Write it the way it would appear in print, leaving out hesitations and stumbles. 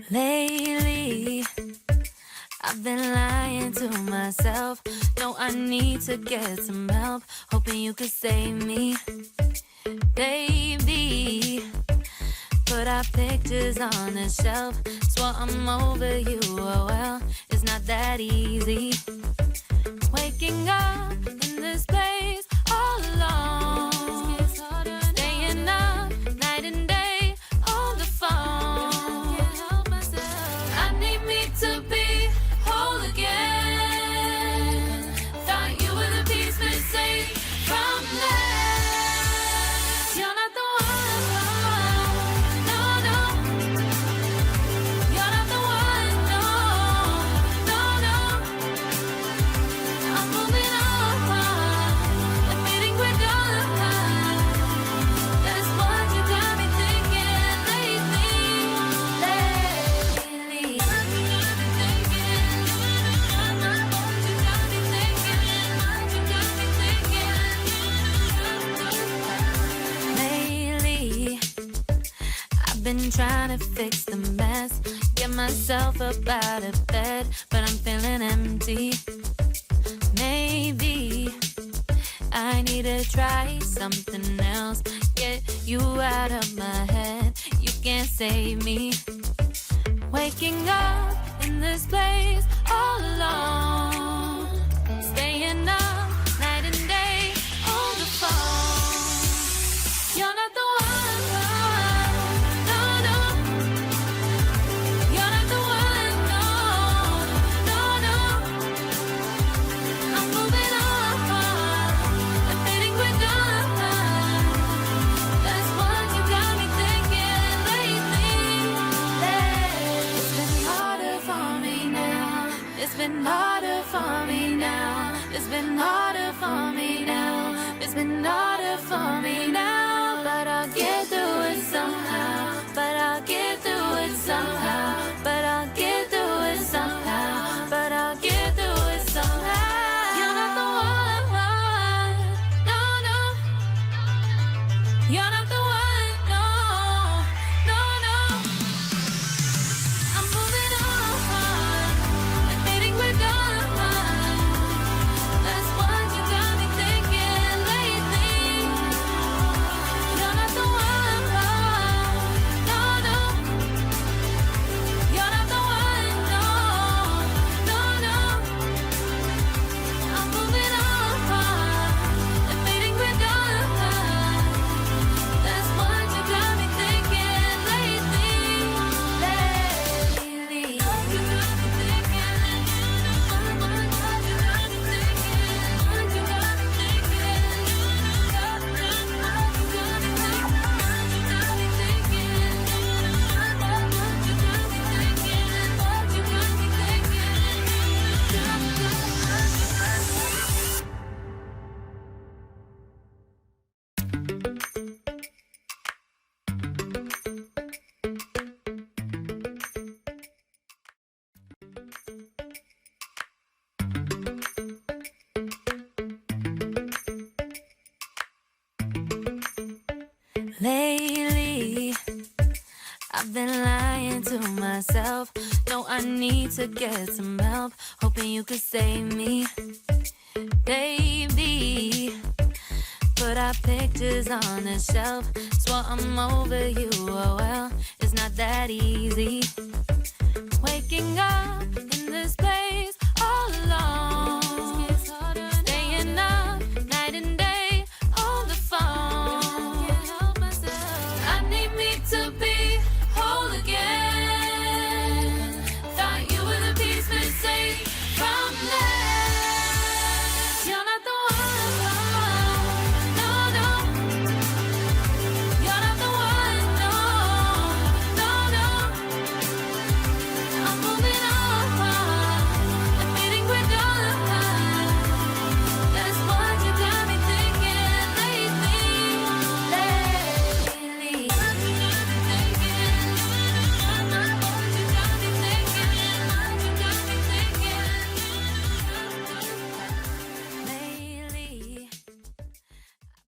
Lately, I've been lying to myself. No, I need to get some help. Hoping you could save me, baby. Put our pictures on the shelf. Swore I'm over you, oh well, it's not that easy. Waking up in this place all alone, staying up night and day on the phone. I need me to be whole again. Thought you were the piece missing from that. You're not the one, no, no. You're not the one, no, no, no. I'm moving on, admitting we're done. That's what you got me thinking lately. Lately, I've been trying to fix the mess, get myself up out of bed, but I'm feeling empty. Maybe I need to try something else, get you out of my head. You can't save me. Waking up in this place all alone, staying up night and day on the phone. You're not the one, no, no. You're not the one, no, no, no. I'm moving on, admitting we're done. That's what you got me thinking lately. It's been harder for me now. It's been harder for me now. It's been harder for me now. It's been harder for me now. But I'll get through it somehow. But I'll get through it somehow. But I'll get through it somehow. But I'll get through it somehow. You're not the one, no, no. You're not the one, no, no, no. I'm moving on, admitting we're done. That's what you got me thinking lately. You're not the one, no, no. You're not the one, no, no, no. I'm moving on, admitting we're done. That's what you got me thinking lately. Lately, I've been lying to myself. No, I need to get some help. Hoping you could save me, baby. Put our pictures on the shelf. Swore I'm over you, oh well, it's not that easy. Waking up in this place